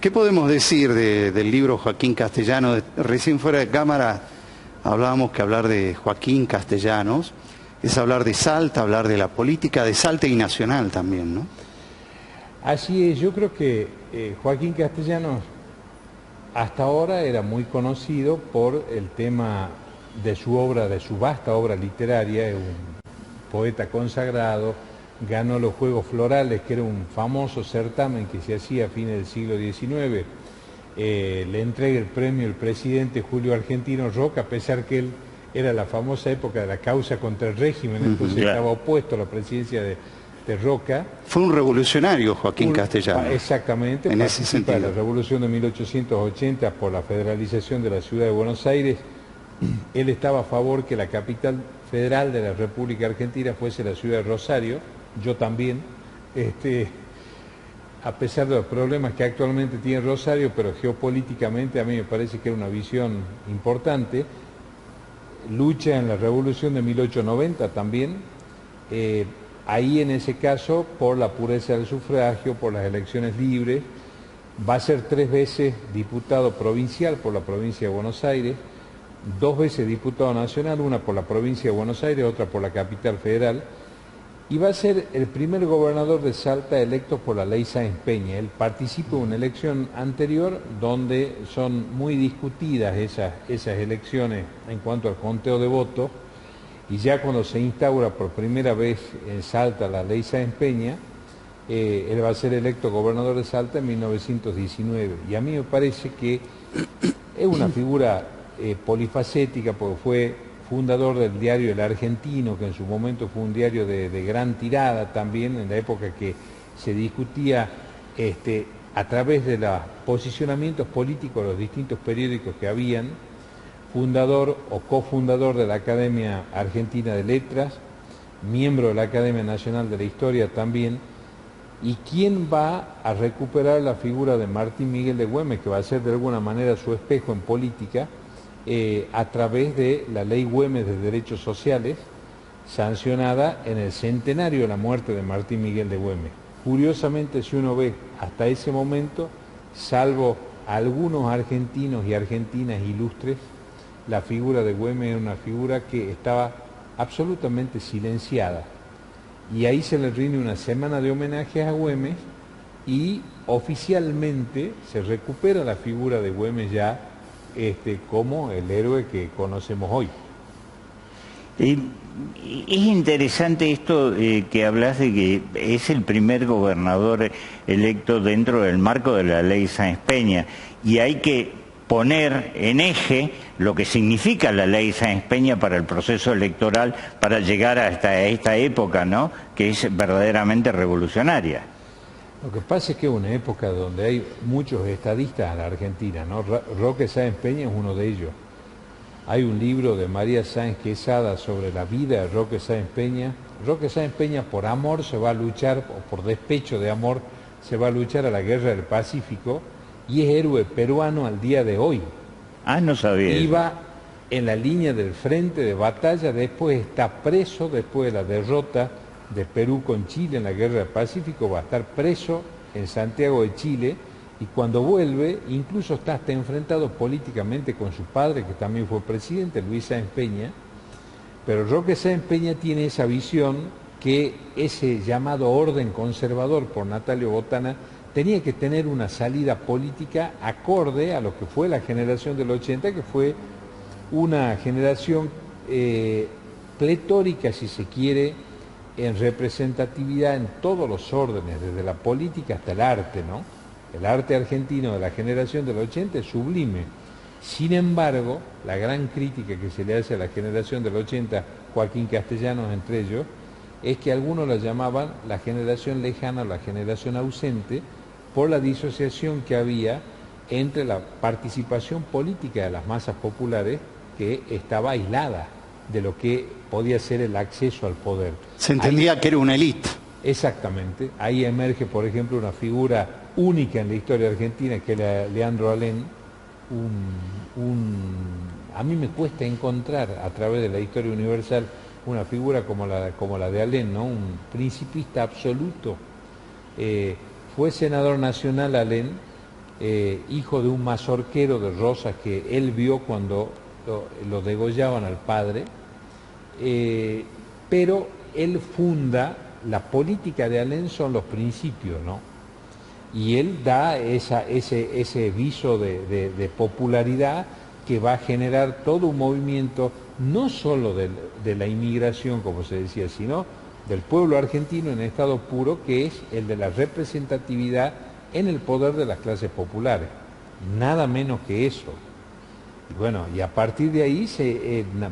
¿Qué podemos decir del libro Joaquín Castellanos? Recién fuera de cámara hablábamos que hablar de Joaquín Castellanos es hablar de Salta, hablar de la política de Salta y nacional también, ¿no? Así es, yo creo que Joaquín Castellanos hasta ahora era muy conocido por el tema de su obra, de su vasta obra literaria, es un poeta consagrado, ganó los Juegos Florales, que era un famoso certamen que se hacía a fines del siglo XIX, le entrega el premio el presidente Julio Argentino Roca, a pesar que él era la famosa época de la causa contra el régimen, entonces estaba opuesto a la presidencia de Roca. Fue un revolucionario Joaquín Castellanos. Exactamente, en ese sentido. La revolución de 1880 por la federalización de la ciudad de Buenos Aires. Él estaba a favor que la capital federal de la República Argentina fuese la ciudad de Rosario, yo también, a pesar de los problemas que actualmente tiene Rosario, pero geopolíticamente a mí me parece que era una visión importante. Lucha en la revolución de 1890 también, ahí en ese caso por la pureza del sufragio, por las elecciones libres, va a ser 3 veces diputado provincial por la provincia de Buenos Aires, 2 veces diputado nacional, una por la provincia de Buenos Aires, otra por la capital federal, y va a ser el primer gobernador de Salta electo por la ley Sáenz Peña. Él participa en una elección anterior donde son muy discutidas esas elecciones en cuanto al conteo de votos, y ya cuando se instaura por primera vez en Salta la ley Sáenz Peña, él va a ser electo gobernador de Salta en 1919. Y a mí me parece que es una figura polifacética, porque fue fundador del diario El Argentino, que en su momento fue un diario de gran tirada también, en la época que se discutía a través de los posicionamientos políticos de los distintos periódicos que habían, fundador o cofundador de la Academia Argentina de Letras, miembro de la Academia Nacional de la Historia también, y quien va a recuperar la figura de Martín Miguel de Güemes, que va a ser de alguna manera su espejo en política, a través de la ley Güemes de Derechos Sociales, sancionada en el centenario de la muerte de Martín Miguel de Güemes. Curiosamente, si uno ve hasta ese momento, salvo algunos argentinos y argentinas ilustres, la figura de Güemes era una figura que estaba absolutamente silenciada. Y ahí se le rinde una semana de homenajes a Güemes y oficialmente se recupera la figura de Güemes ya como el héroe que conocemos hoy. Es interesante esto que hablas de que es el primer gobernador electo dentro del marco de la ley Sáenz Peña, y hay que poner en eje lo que significa la ley Sáenz Peña para el proceso electoral, para llegar hasta esta época, ¿no?, que es verdaderamente revolucionaria. Lo que pasa es que es una época donde hay muchos estadistas en la Argentina, ¿no? Roque Sáenz Peña es uno de ellos. Hay un libro de María Sáenz Quesada sobre la vida de Roque Sáenz Peña. Roque Sáenz Peña por amor se va a luchar, o por despecho de amor, se va a luchar a la Guerra del Pacífico y es héroe peruano al día de hoy. Ah, no sabía. Iba en la línea del frente de batalla, después está preso, después de la derrota de Perú con Chile en la Guerra del Pacífico, va a estar preso en Santiago de Chile, y cuando vuelve, incluso está hasta enfrentado políticamente con su padre, que también fue presidente, Luis Sáenz Peña, pero Roque Sáenz Peña tiene esa visión que ese llamado orden conservador por Natalio Botana tenía que tener una salida política acorde a lo que fue la generación del 80, que fue una generación pletórica, si se quiere, en representatividad en todos los órdenes, desde la política hasta el arte, ¿no? El arte argentino de la generación del 80 es sublime. Sin embargo, la gran crítica que se le hace a la generación del 80, Joaquín Castellanos entre ellos, es que algunos la llamaban la generación lejana o la generación ausente, por la disociación que había entre la participación política de las masas populares, que estaba aislada de lo que podía ser el acceso al poder. Se entendía que era una élite. Exactamente. Ahí emerge, por ejemplo, una figura única en la historia argentina, que era Leandro Alem. A mí me cuesta encontrar a través de la historia universal una figura como la de Alem, ¿no? Un principista absoluto. Fue senador nacional Alem, hijo de un mazorquero de Rosas que él vio cuando lo degollaban al padre, pero él funda la política de Alem son los principios, ¿no? Y él da ese viso de popularidad que va a generar todo un movimiento, no solo de la inmigración, como se decía, sino del pueblo argentino en estado puro, que es el de la representatividad en el poder de las clases populares. Nada menos que eso. Y bueno, y a partir de ahí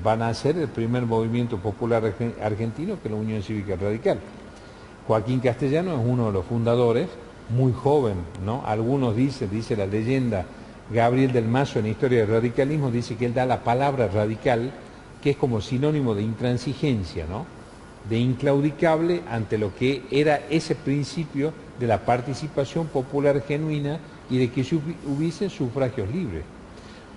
van a ser el primer movimiento popular argentino, que es la Unión Cívica Radical. Joaquín Castellano es uno de los fundadores, muy joven, ¿no? Algunos dice la leyenda, Gabriel del Mazo en Historia del Radicalismo dice que él da la palabra radical, que es como sinónimo de intransigencia, ¿no? De inclaudicable ante lo que era ese principio de la participación popular genuina y de que hubiesen sufragios libres.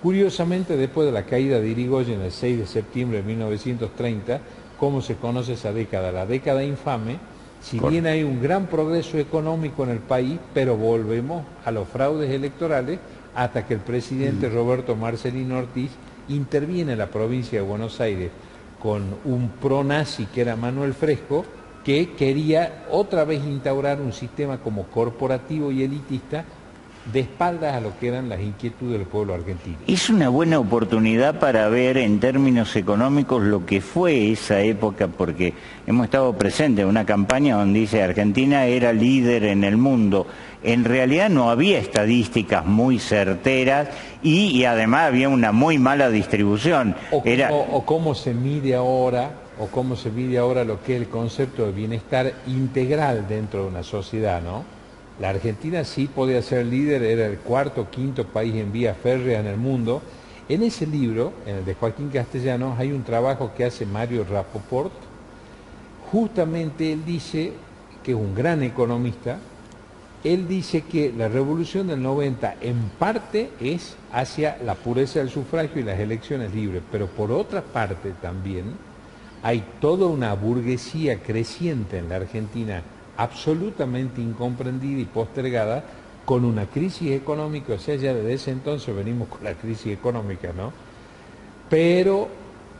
Curiosamente, después de la caída de Irigoyen el 6 de septiembre de 1930, ¿cómo se conoce esa década? La década infame. Si bien hay un gran progreso económico en el país, pero volvemos a los fraudes electorales hasta que el presidente Roberto Marcelino Ortiz interviene en la provincia de Buenos Aires con un pro-nazi que era Manuel Fresco, que quería otra vez instaurar un sistema como corporativo y elitista de espaldas a lo que eran las inquietudes del pueblo argentino. Es una buena oportunidad para ver en términos económicos lo que fue esa época, porque hemos estado presentes en una campaña donde dice Argentina era líder en el mundo. En realidad no había estadísticas muy certeras y además había una muy mala distribución. O cómo se mide ahora lo que es el concepto de bienestar integral dentro de una sociedad, ¿no? La Argentina sí podía ser líder, era el cuarto o quinto país en vía férrea en el mundo. En ese libro, en el de Joaquín Castellanos, hay un trabajo que hace Mario Rapoport. Justamente él dice, que es un gran economista, él dice que la revolución del 90 en parte es hacia la pureza del sufragio y las elecciones libres, pero por otra parte también hay toda una burguesía creciente en la Argentina absolutamente incomprendida y postergada, con una crisis económica. O sea, ya desde ese entonces venimos con la crisis económica, ¿no? Pero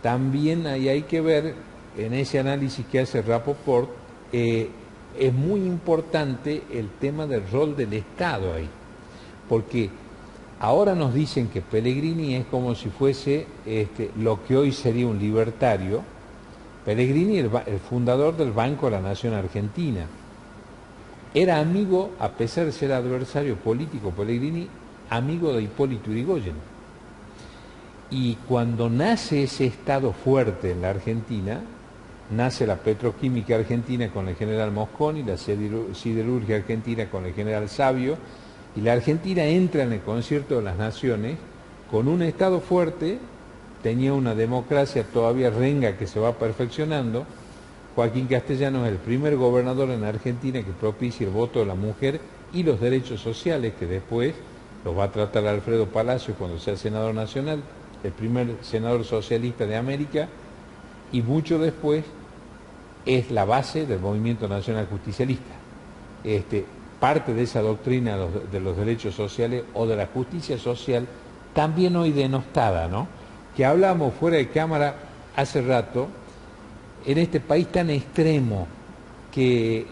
también ahí hay que ver, en ese análisis que hace Rapoport, es muy importante el tema del rol del Estado ahí, porque ahora nos dicen que Pellegrini es como si fuese lo que hoy sería un libertario. Pellegrini, el fundador del Banco de la Nación Argentina, era amigo, a pesar de ser adversario político, Pellegrini, amigo de Hipólito Yrigoyen. Y cuando nace ese Estado fuerte en la Argentina, nace la petroquímica argentina con el general Mosconi, la siderurgia argentina con el general Savio, y la Argentina entra en el concierto de las naciones con un Estado fuerte, tenía una democracia todavía renga que se va perfeccionando. Joaquín Castellanos es el primer gobernador en Argentina que propicia el voto de la mujer y los derechos sociales, que después los va a tratar Alfredo Palacio cuando sea senador nacional, el primer senador socialista de América, y mucho después es la base del movimiento nacional justicialista. Parte de esa doctrina de los derechos sociales o de la justicia social, también hoy denostada, ¿no? Que hablamos fuera de cámara hace rato, en este país tan extremo, que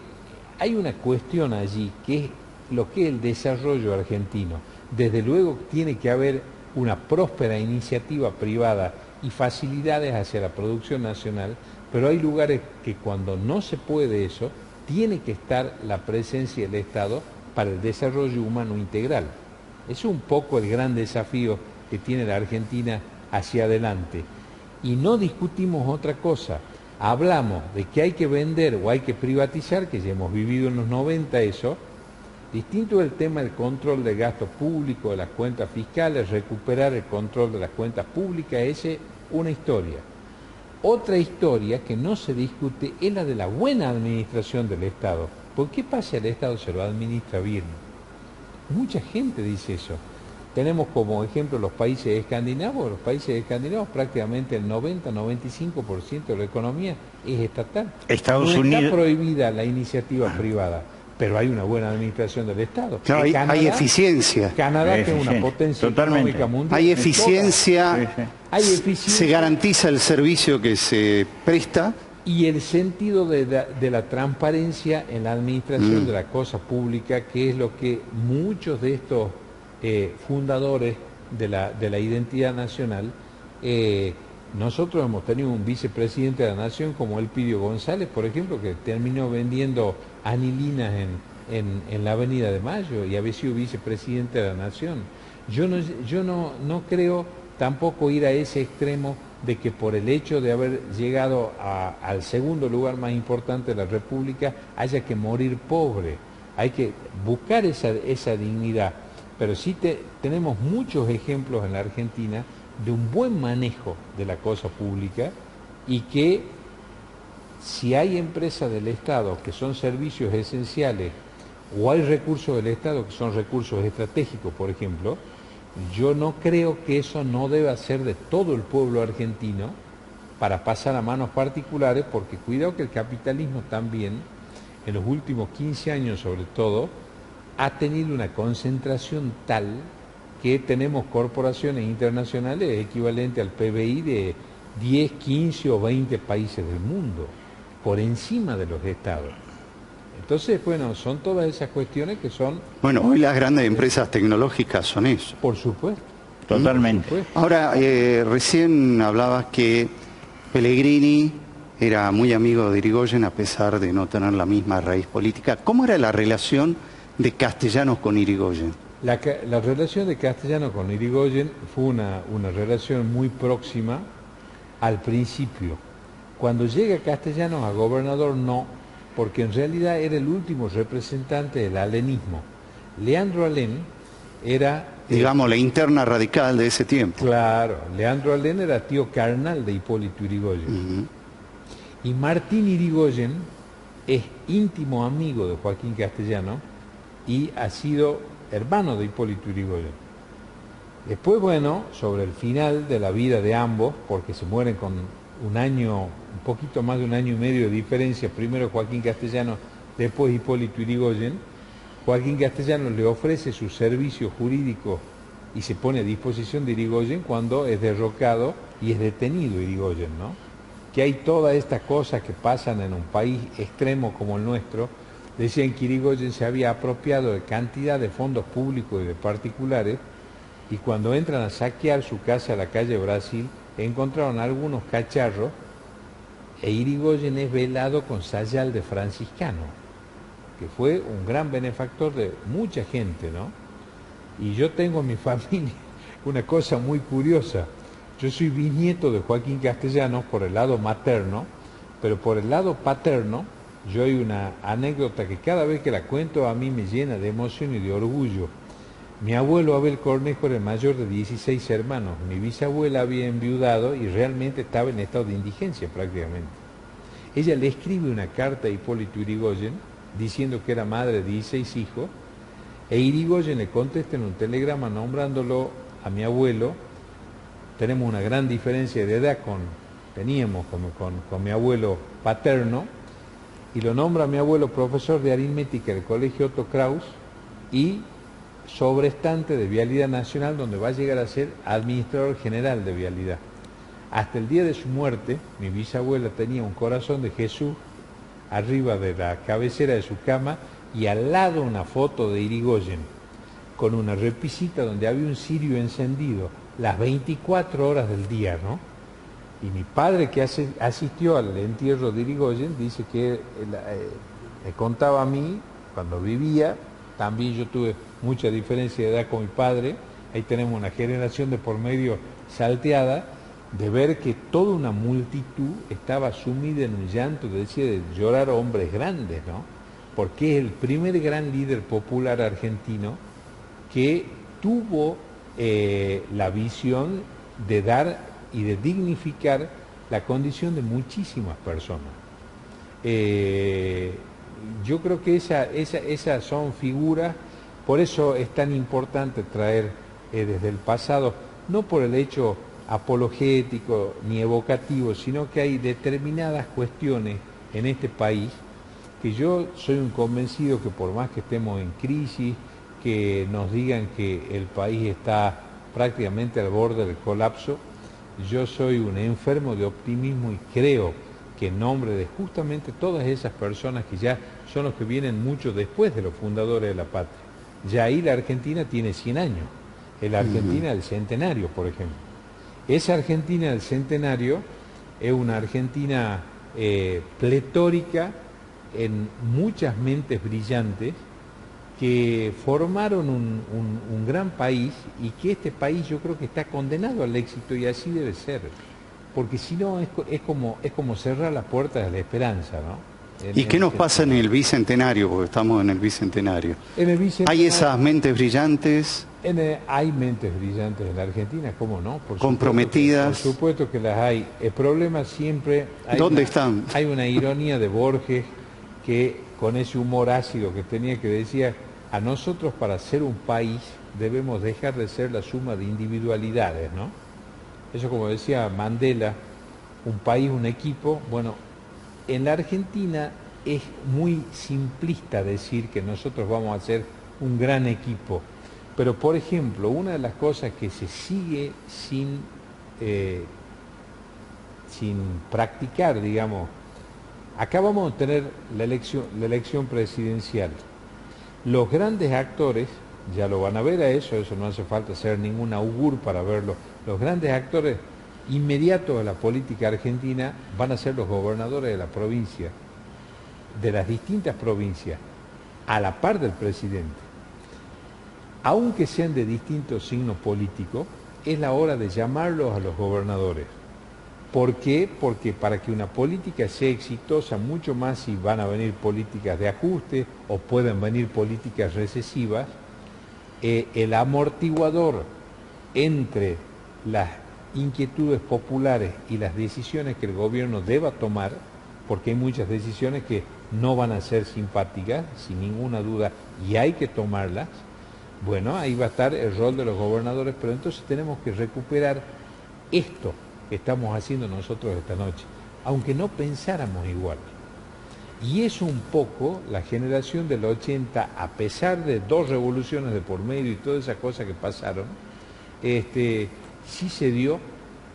hay una cuestión allí, que es lo que es el desarrollo argentino. Desde luego tiene que haber una próspera iniciativa privada y facilidades hacia la producción nacional, pero hay lugares que cuando no se puede eso, tiene que estar la presencia del Estado para el desarrollo humano integral. Es un poco el gran desafío que tiene la Argentina hacia adelante. Y no discutimos otra cosa. Hablamos de que hay que vender o hay que privatizar, que ya hemos vivido en los 90 eso. Distinto es el tema del control del gasto público, de las cuentas fiscales, recuperar el control de las cuentas públicas, esa es una historia. Otra historia que no se discute es la de la buena administración del Estado. ¿Por qué pasa si el Estado se lo administra bien? Mucha gente dice eso. Tenemos como ejemplo los países escandinavos. Los países escandinavos prácticamente el 90-95% de la economía es estatal. Estados Unidos está prohibida la iniciativa privada, pero hay una buena administración del Estado. Claro, hay eficiencia. Canadá, que es una potencia económica mundial. Hay eficiencia, Hay eficiencia, se garantiza el servicio que se presta. y el sentido de la transparencia en la administración de la cosa pública, que es lo que muchos de estos fundadores de la identidad nacional, nosotros hemos tenido un vicepresidente de la Nación como Elpidio González, por ejemplo, que terminó vendiendo anilinas en la Avenida de Mayo y había sido vicepresidente de la Nación. Yo no creo tampoco ir a ese extremo de que por el hecho de haber llegado al segundo lugar más importante de la República haya que morir pobre. Hay que buscar esa dignidad. Pero sí tenemos muchos ejemplos en la Argentina de un buen manejo de la cosa pública, y que si hay empresas del Estado que son servicios esenciales, o hay recursos del Estado que son recursos estratégicos, por ejemplo, yo no creo que eso no deba ser de todo el pueblo argentino para pasar a manos particulares, porque cuidado que el capitalismo también, en los últimos 15 años sobre todo, ha tenido una concentración tal que tenemos corporaciones internacionales equivalentes al PBI de 10, 15 o 20 países del mundo, por encima de los estados. Entonces, bueno, son todas esas cuestiones que son... Bueno, hoy las grandes empresas tecnológicas son eso. Por supuesto. Totalmente. Por supuesto. Ahora, recién hablabas que Pellegrini era muy amigo de Irigoyen a pesar de no tener la misma raíz política. ¿Cómo era la relación de Castellanos con Irigoyen? La relación de Castellanos con Irigoyen fue una relación muy próxima al principio. Cuando llega Castellanos a gobernador, no, porque en realidad era el último representante del alenismo. Leandro Alén era... Digamos, la interna radical de ese tiempo. Claro, Leandro Alén era tío carnal de Hipólito Yrigoyen. Y Martín Irigoyen es íntimo amigo de Joaquín Castellanos y ha sido hermano de Hipólito Yrigoyen. Después, bueno, sobre el final de la vida de ambos, porque se mueren con un poquito más de un año y medio de diferencia, primero Joaquín Castellanos, después Hipólito Yrigoyen, Joaquín Castellanos le ofrece su servicio jurídico y se pone a disposición de Irigoyen cuando es derrocado y es detenido Irigoyen, ¿no? Que hay todas estas cosas que pasan en un país extremo como el nuestro. Decían que Irigoyen se había apropiado de cantidad de fondos públicos y de particulares, y cuando entran a saquear su casa a la calle Brasil, encontraron algunos cacharros, e Irigoyen es velado con sayal de franciscano, que fue un gran benefactor de mucha gente, ¿no? Y yo tengo en mi familia una cosa muy curiosa. Yo soy bisnieto de Joaquín Castellanos por el lado materno, pero por el lado paterno, yo hay una anécdota que cada vez que la cuento a mí me llena de emoción y de orgullo. Mi abuelo Abel Cornejo era el mayor de 16 hermanos. Mi bisabuela había enviudado y realmente estaba en estado de indigencia prácticamente. Ella le escribe una carta a Hipólito Yrigoyen diciendo que era madre de 16 hijos, e Yrigoyen le contesta en un telegrama nombrándolo a mi abuelo. Tenemos una gran diferencia de edad teníamos con mi abuelo paterno, y lo nombra a mi abuelo profesor de aritmética del Colegio Otto Kraus y sobrestante de Vialidad Nacional, donde va a llegar a ser administrador general de Vialidad. Hasta el día de su muerte, mi bisabuela tenía un corazón de Jesús arriba de la cabecera de su cama y al lado una foto de Yrigoyen con una repisita donde había un cirio encendido las 24 horas del día, ¿no? Y mi padre, que asistió al entierro de Yrigoyen, dice que me contaba a mí, cuando vivía, también yo tuve mucha diferencia de edad con mi padre, ahí tenemos una generación de por medio salteada, de ver que toda una multitud estaba sumida en un llanto, decía, de llorar hombres grandes, ¿no? Porque es el primer gran líder popular argentino que tuvo la visión de dar y de dignificar la condición de muchísimas personas. Yo creo que esas son figuras, por eso es tan importante traer desde el pasado, no por el hecho apologético ni evocativo, sino que hay determinadas cuestiones en este país que yo soy un convencido que por más que estemos en crisis, que nos digan que el país está prácticamente al borde del colapso, yo soy un enfermo de optimismo y creo que en nombre de justamente todas esas personas que ya son los que vienen mucho después de los fundadores de la patria, ya ahí la Argentina tiene 100 años, es la Argentina del centenario, por ejemplo. Esa Argentina del centenario es una Argentina pletórica en muchas mentes brillantes que formaron un gran país y que este país yo creo que está condenado al éxito y así debe ser, porque si no es como cerrar las puertas de la esperanza, ¿no? ¿Y qué nos pasa en el Bicentenario? Porque estamos en el Bicentenario. ¿Hay esas mentes brillantes? Hay mentes brillantes en la Argentina, ¿cómo no? Comprometidas. Por supuesto que las hay. El problema siempre... ¿Dónde están? Hay una ironía de Borges que con ese humor ácido que tenía, que decía, a nosotros para ser un país debemos dejar de ser la suma de individualidades, ¿no? Eso, como decía Mandela, un país, un equipo. Bueno, en la Argentina es muy simplista decir que nosotros vamos a ser un gran equipo, pero por ejemplo, una de las cosas que se sigue sin practicar, digamos, acá vamos a tener la elección presidencial. Los grandes actores, ya lo van a ver a eso no hace falta ser ningún augur para verlo, los grandes actores inmediatos de la política argentina van a ser los gobernadores de la provincia, de las distintas provincias, a la par del presidente. Aunque sean de distintos signos políticos, es la hora de llamarlos a los gobernadores. ¿Por qué? Porque para que una política sea exitosa, mucho más si van a venir políticas de ajuste o pueden venir políticas recesivas, el amortiguador entre las inquietudes populares y las decisiones que el gobierno deba tomar, porque hay muchas decisiones que no van a ser simpáticas, sin ninguna duda, y hay que tomarlas. Bueno, ahí va a estar el rol de los gobernadores, pero entonces tenemos que recuperar esto que estamos haciendo nosotros esta noche, aunque no pensáramos igual. Y eso un poco, la generación del 80, a pesar de 2 revoluciones de por medio y todas esas cosas que pasaron, sí se dio,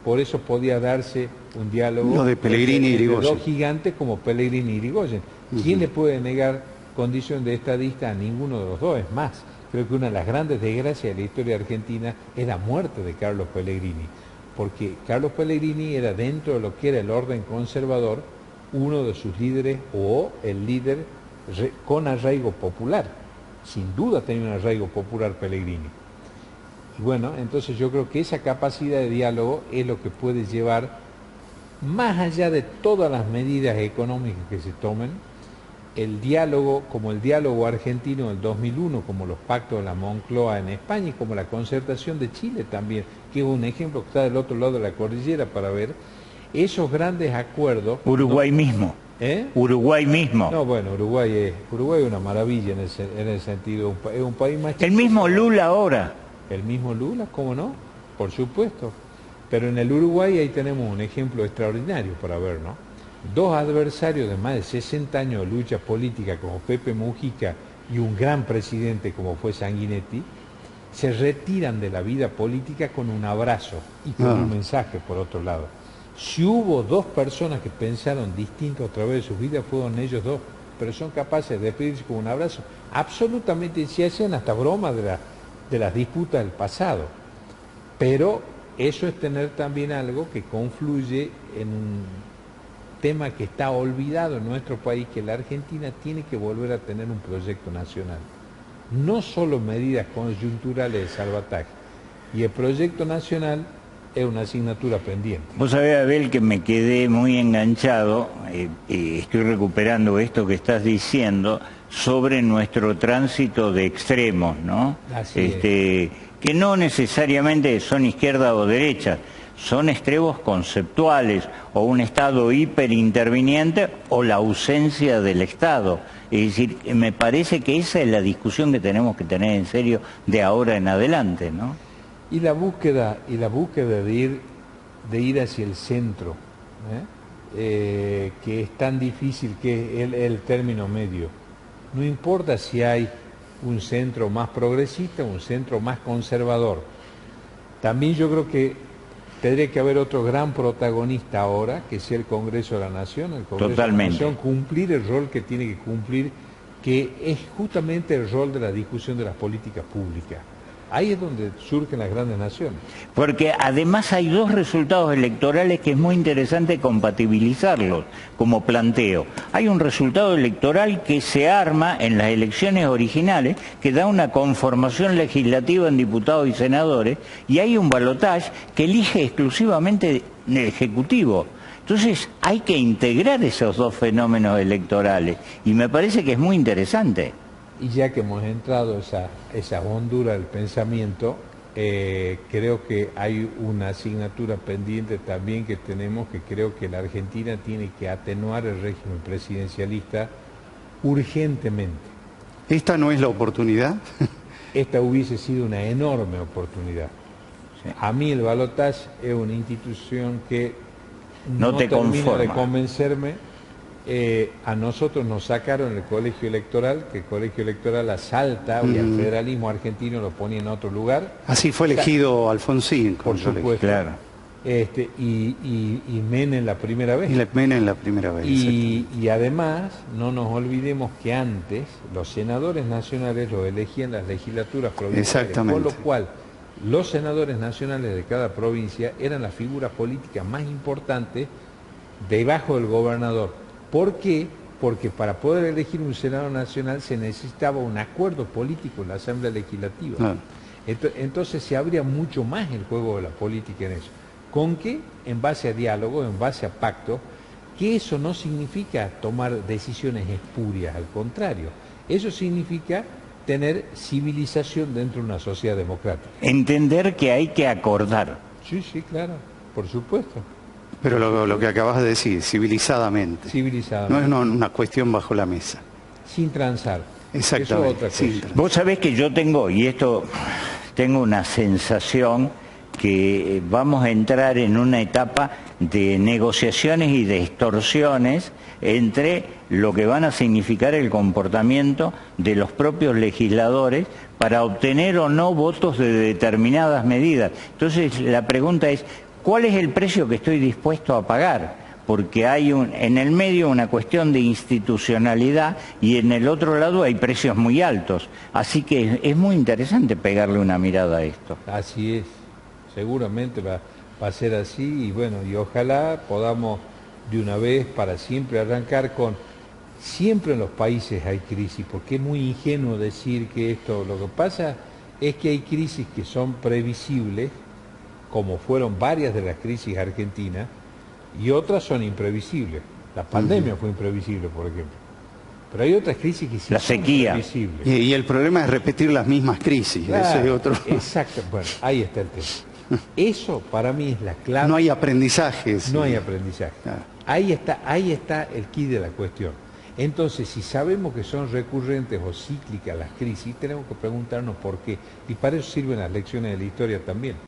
por eso podía darse un diálogo. Lo de Pellegrini y Irigoyen. Dos gigantes como Pellegrini y Irigoyen. ¿Quién le puede negar condición de estadista a ninguno de los dos? Es más, creo que una de las grandes desgracias de la historia argentina es la muerte de Carlos Pellegrini, porque Carlos Pellegrini era, dentro de lo que era el orden conservador, uno de sus líderes o el líder con arraigo popular. Sin duda tenía un arraigo popular Pellegrini. Y bueno, entonces yo creo que esa capacidad de diálogo es lo que puede llevar, más allá de todas las medidas económicas que se tomen, el diálogo, como el diálogo argentino del 2001, como los pactos de la Moncloa en España y como la concertación de Chile también, que es un ejemplo que está del otro lado de la cordillera para ver, esos grandes acuerdos... Uruguay mismo. Uruguay mismo. No, bueno, Uruguay es una maravilla en ese sentido, es un país más chico. El mismo Lula ahora. El mismo Lula, ¿cómo no? Por supuesto. Pero en el Uruguay ahí tenemos un ejemplo extraordinario para ver, ¿no? 2 adversarios de más de 60 años de lucha política como Pepe Mujica y un gran presidente como fue Sanguinetti, se retiran de la vida política con un abrazo y con un mensaje por otro lado. Si hubo 2 personas que pensaron distinto a través de sus vidas, fueron ellos 2, pero son capaces de despedirse con un abrazo. Absolutamente, se hacen hasta bromas de las disputas del pasado. Pero eso es tener también algo que confluye en un tema que está olvidado en nuestro país, que la Argentina tiene que volver a tener un proyecto nacional. No solo medidas coyunturales de salvataje. Y el proyecto nacional es una asignatura pendiente. Vos sabés, Abel, que me quedé muy enganchado, estoy recuperando esto que estás diciendo, sobre nuestro tránsito de extremos, ¿no? Que no necesariamente son izquierda o derecha, son extremos conceptuales, o un Estado hiperinterviniente o la ausencia del Estado. Es decir, me parece que esa es la discusión que tenemos que tener en serio de ahora en adelante, ¿no? Y la búsqueda de ir hacia el centro, que es tan difícil, que es el término medio. No importa si hay un centro más progresista o un centro más conservador. También yo creo que tendría que haber otro gran protagonista ahora, que sea el Congreso de la Nación. El Congreso Totalmente. de la Nación cumplir el rol que tiene que cumplir, que es justamente el rol de la discusión de las políticas públicas. Ahí es donde surgen las grandes naciones. Porque además hay dos resultados electorales que es muy interesante compatibilizarlos como planteo. Hay un resultado electoral que se arma en las elecciones originales, que da una conformación legislativa en diputados y senadores, y hay un balotaje que elige exclusivamente el Ejecutivo. Entonces hay que integrar esos dos fenómenos electorales, y me parece que es muy interesante. Y ya que hemos entrado a esa hondura del pensamiento, creo que hay una asignatura pendiente también que tenemos, que creo que la Argentina tiene que atenuar el régimen presidencialista urgentemente. ¿Esta no es la oportunidad? Esta hubiese sido una enorme oportunidad. Sí. A mí el balotaje es una institución que No te termina conforma. de convencerme. A nosotros nos sacaron el colegio electoral, que el colegio electoral asalta y al federalismo argentino lo ponía en otro lugar. Así fue elegido Alfonsín. Por con el supuesto. Claro. Y Menem la primera vez. Y Le Pen en la primera vez. Y además, no nos olvidemos que antes los senadores nacionales los elegían las legislaturas provinciales. Exactamente. Con lo cual, los senadores nacionales de cada provincia eran las figuras políticas más importantes debajo del gobernador. ¿Por qué? Porque para poder elegir un senador nacional se necesitaba un acuerdo político en la Asamblea Legislativa. Ah. Entonces se abría mucho más el juego de la política en eso. ¿Con qué? En base a diálogo, en base a pacto, que eso no significa tomar decisiones espurias, al contrario. Eso significa tener civilización dentro de una sociedad democrática. Entender que hay que acordar. Sí, sí, claro, por supuesto. Pero lo que acabas de decir, civilizadamente. Civilizadamente. No es una cuestión bajo la mesa. Sin transar. Exactamente. Eso es otra cosa. sin transar. Vos sabés que yo tengo, y esto, tengo una sensación que vamos a entrar en una etapa de negociaciones y de extorsiones entre lo que van a significar el comportamiento de los propios legisladores para obtener o no votos de determinadas medidas. Entonces la pregunta es, ¿cuál es el precio que estoy dispuesto a pagar? Porque hay en el medio una cuestión de institucionalidad y en el otro lado hay precios muy altos. Así que es muy interesante pegarle una mirada a esto. Así es. Seguramente va a ser así y bueno, y ojalá podamos de una vez para siempre arrancar con... Siempre en los países hay crisis, porque es muy ingenuo decir que esto... Lo que pasa es que hay crisis que son previsibles, como fueron varias de las crisis argentinas, y otras son imprevisibles. La pandemia fue imprevisible, por ejemplo. Pero hay otras crisis que sí La son sequía. previsibles. Y el problema es repetir las mismas crisis. Claro, Ese es otro. exacto. Bueno, ahí está el tema. Eso para mí es la clave. No hay aprendizajes. No hay aprendizaje. Claro. Ahí está el quid de la cuestión. Entonces, si sabemos que son recurrentes o cíclicas las crisis, tenemos que preguntarnos por qué. Y para eso sirven las lecciones de la historia también.